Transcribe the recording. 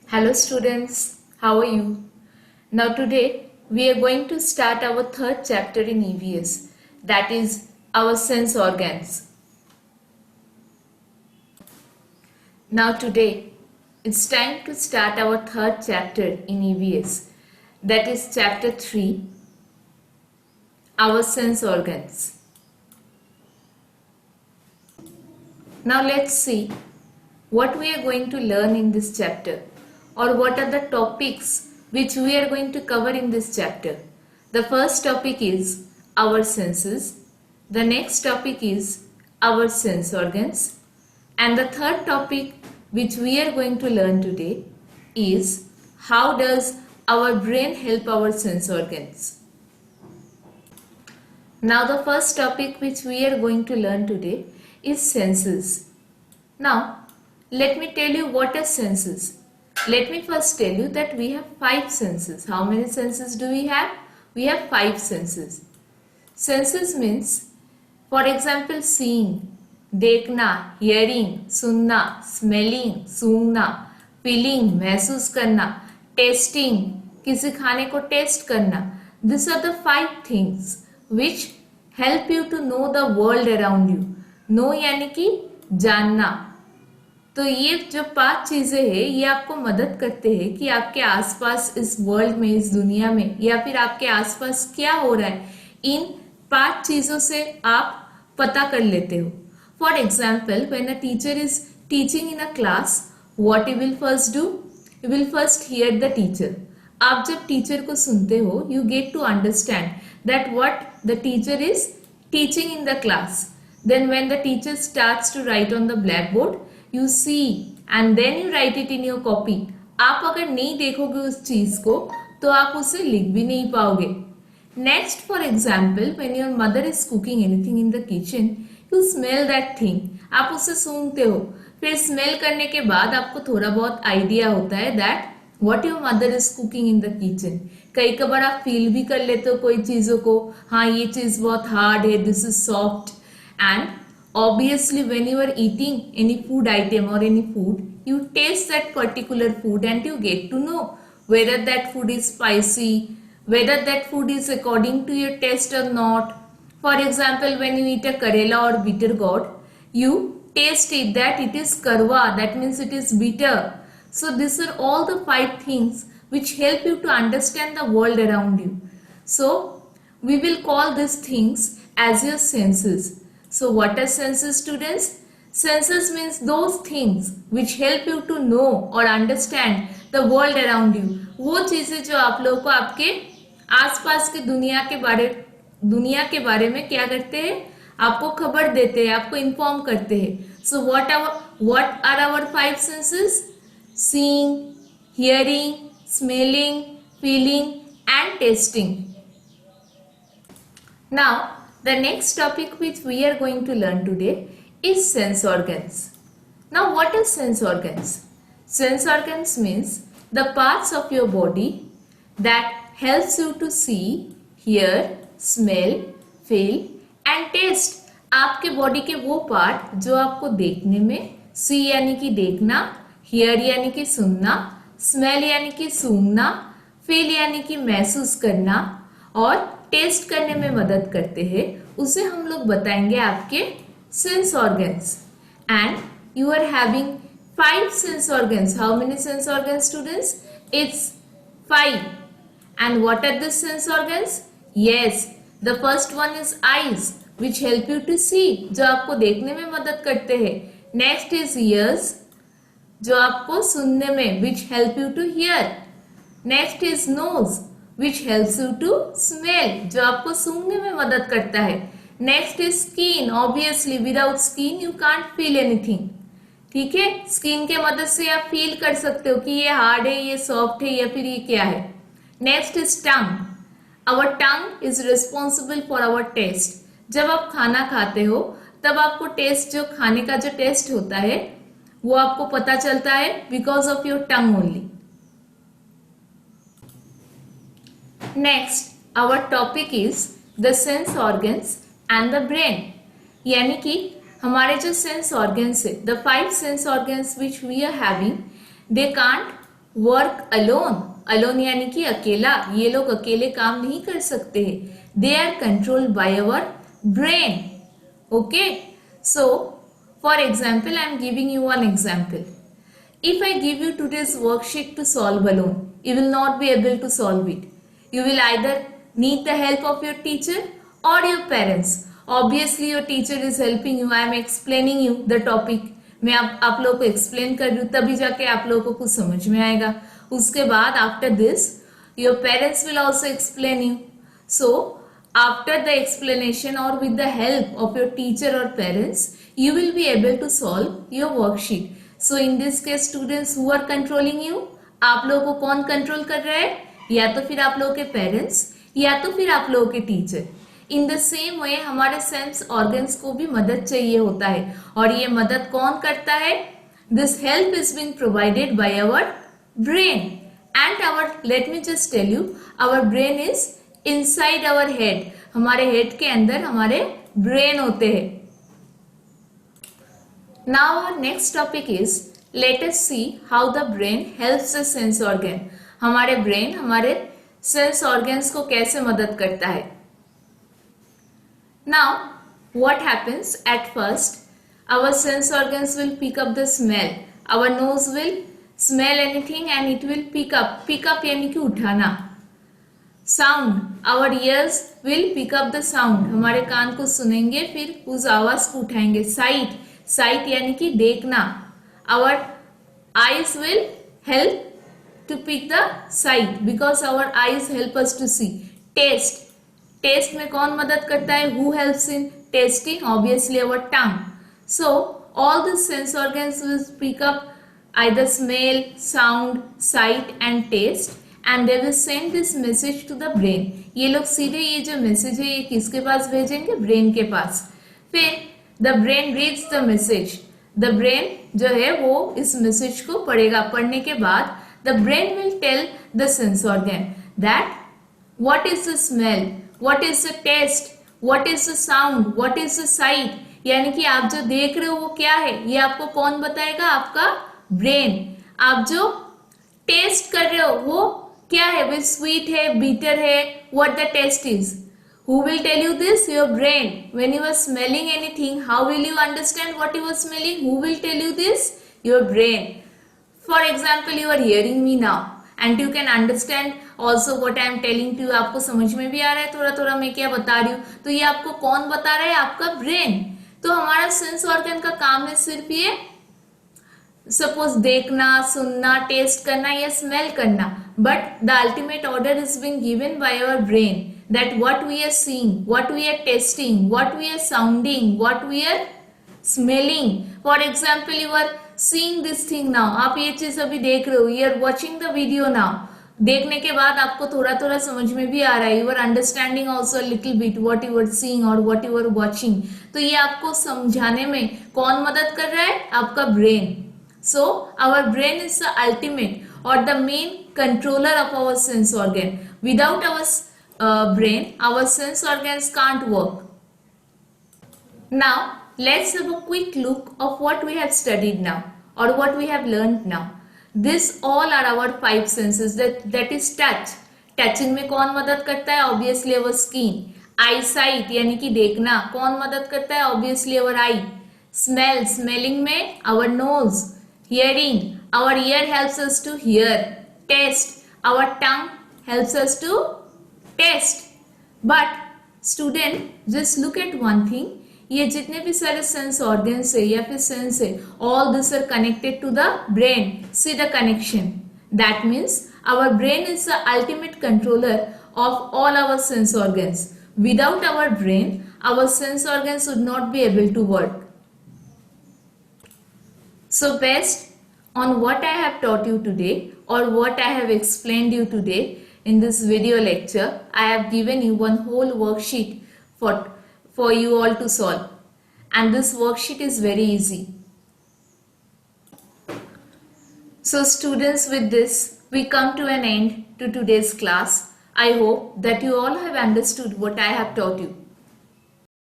Hello students, how are you? Now today we are going to start our third chapter in EVS, that is our sense organs. Now today it's time to start our third chapter in EVS, that is chapter 3, our sense organs. Now let's see what we are going to learn in this chapter, or what are the topics which we are going to cover in this chapter. The first topic is our senses, the next topic is our sense organs, and the third topic which we are going to learn today is how does our brain help our sense organs. Now the first topic which we are going to learn today is senses. Now let me tell you what are senses. Let me first tell you that we have 5 senses. How many senses do we have? We have 5 senses. Senses means, for example, seeing, देखना, hearing, सुनना, smelling, सूंघना, feeling, महसूस करना, tasting, किसी खाने को test करना. These are the 5 things which help you to know the world around you. Know यानी कि जानना. तो ये जो 5 चीजें हैं ये आपको मदद करते हैं कि आपके आसपास इस वर्ल्ड में, इस दुनिया में, या फिर आपके आसपास क्या हो रहा है, इन 5 चीजों से आप पता कर लेते हो. For example, when a teacher is teaching in a class, what you will first do? You will first hear the teacher. आप जब टीचर को सुनते हो, you get to understand that what the teacher is teaching in the class. Then when the teacher starts to write on the black board, you see and then you write it in your copy. आप अगर नहीं देखोगे उस चीज को तो आप उसे लिख भी नहीं पाओगे. Next, for example, when your mother is cooking anything in the kitchen, you smell that thing. आप उसे सूंघते हो. फिर स्मेल करने के बाद आपको थोड़ा बहुत आइडिया होता है that what your mother is cooking in the kitchen. कई कबार आप फील भी कर लेते हो कोई चीजों को, हाँ ये चीज बहुत हार्ड है, this is soft. And obviously when you are eating any food item or any food, you taste that particular food and you get to know whether that food is spicy, whether that food is according to your taste or not. For example, when you eat a karela or bitter gourd, you taste it that it is karwa, that means it is bitter. So these are all the 5 things which help you to understand the world around you. So we will call these things as your senses. So what are senses, students? Senses means those things which help you to know or understand the world around you. वो चीजें जो आप लोगों को आपके आसपास के दुनिया के बारे में क्या करते हैं, आपको खबर देते हैं, आपको इन्फॉर्म करते हैं. So what are our 5 senses? Seeing, hearing, smelling, feeling and tasting. Now the next topic which we are going to learn today is sense organs. Now what is sense organs? Sense organs means the parts of your body that helps you to see, hear, smell, feel and taste. आपके body के वो part जो आपको देखने में, see यानी कि देखना, hear यानी कि सुनना, smell यानी कि सूंघना, feel यानी कि महसूस करना और टेस्ट करने में मदद करते हैं, उसे हम लोग बताएंगे आपके sense organs. And you are having 5 sense organs. How many sense organs, students? It's 5. And what are the sense organs? Yes, the first one is eyes which help you to see, जो आपको देखने में मदद करते हैं. Next is years, जो आपको सुनने में, which help you to hear. Next is nose which helps you to smell, जो आपको सूंघने में मदद करता है. Next is skin. Obviously without skin you can't feel anything. ठीक है, स्किन के मदद से आप फील कर सकते हो कि ये हार्ड है, ये सॉफ्ट है, या फिर ये क्या है. Next is tongue. Our tongue is responsible for our taste. जब आप खाना खाते हो तब आपको टेस्ट, जो खाने का जो टेस्ट होता है वो आपको पता चलता है because of your tongue only. Next our topic is the sense organs and the brain. यानी कि हमारे जो सेंस ऑर्गन्स है, the 5 sense organs which we are having, they can't work alone, alone यानी कि अकेला, ये लोग अकेले काम नहीं कर सकते हैं. They are controlled by our brain. Okay, so for example I am giving you one example. If I give you today's worksheet to solve alone, you will not be able to solve it. You will either need the help of your teacher or your parents. Obviously, your teacher is helping you. I am explaining you the topic. मैं आप लोगों को explain कर रही हूँ, तभी जाके आप लोगों को कुछ समझ में आएगा. उसके बाद after this, your parents will also explain you. So, after the explanation or with the help of your teacher or parents, you will be able to solve your worksheet. So in this case students, who are controlling you? आप लोगों को कौन control कर रहा है? या तो फिर आप लोगों के पेरेंट्स या तो फिर आप लोगों के teacher. In the same way हमारे सेंस ऑर्गन्स को भी मदद चाहिए होता है, और ये मदद कौन करता है? This help is being provided by our brain. And our, let me just tell you, our brain is inside our head. हमारे हेड के अंदर हमारे ब्रेन होते हैं. Now our next topic is, let us see how the brain helps the sense organ. हमारे brain हमारे sense organs को कैसे मदद करता है. Now what happens at first? Our sense organs will pick up the smell. Our nose will smell anything and it will pick up. Pick up यानी कि उठाना. Sound. Our ears will pick up the sound. हमारे कान को सुनेंगे फिर उस आवाज को उठाएंगे. Sight. साइट यानी कि देखना. Our eyes will help to pick the sight because our eyes help us to see. Taste. Taste में कौन मदद करता है? Who helps in tasting? Obviously our tongue. So all the sense organs will pick up either smell, sound, sight and taste and they will send this message to the brain. ये लोग सीधे ये जो मैसेज है ये किसके पास भेजेंगे? Brain के पास. फिर the brain reads the message. The brain जो है वो इस मैसेज को पढ़ेगा. पढ़ने के बाद the brain will tell the sense organ that what is the smell, what is the taste, what is the sound, what is the sight. यानी कि आप जो देख रहे हो वो क्या है, ये आपको कौन बताएगा? आपका ब्रेन. आप जो टेस्ट कर रहे हो वो क्या है? वो स्वीट है, बीटर है, what the taste is. Who will tell you this? Your brain. When you are smelling anything, how will you understand what you are smelling? Who will tell you this? Your brain. For example, you are hearing me now and you can understand also what I am telling to you. आपको समझ में भी आ रहा है थोड़ा थोड़ा मैं क्या बता रही हूँ. तो ये आपको कौन बता रहा है? आपका ब्रेन. तो हमारा सेंस ऑर्गन का काम है सिर्फ ये सपोज देखना, सुनना, टेस्ट करना या स्मेल करना. But the ultimate order is being given by our brain. That what we are seeing, what we are tasting, what we are sounding, what we are smelling. For example, you are seeing this thing now. आप ये चीज अभी देख रहे हो. You are watching the video now. देखने के बाद आपको थोड़ा थोड़ा समझ में भी आ रहा है. You are understanding also a little bit what you are seeing or what you are watching. तो ये आपको समझाने में कौन मदद कर रहा है? आपका brain. So our brain is the ultimate or the main controller of our sense organ. Without our brain, our sense organs can't work. Now, let's have a quick look of what we have studied now or what we have learned now. This all are our 5 senses. That is touch. Touching में कौन मदद करता है? Obviously our skin. Eyesight यानी कि देखना कौन मदद करता है? Obviously our eye. Smell. Smelling में our nose. Hearing. Our ear helps us to hear. Taste. Our tongue helps us to taste. But student just look at one thing. ये जितने भी सारे सेंस ऑर्गन्स है या फिर सेंस है, all this are connected to the brain. See the connection. That means our brain is the ultimate controller of all our sense organs. Without our brain our sense organs would not be able to work. So based on what I have taught you today or what I have explained you today in this video lecture, I have given you one whole worksheet for you all to solve, and this worksheet is very easy. So students, with this we come to an end to today's class. I hope that you all have understood what I have taught you.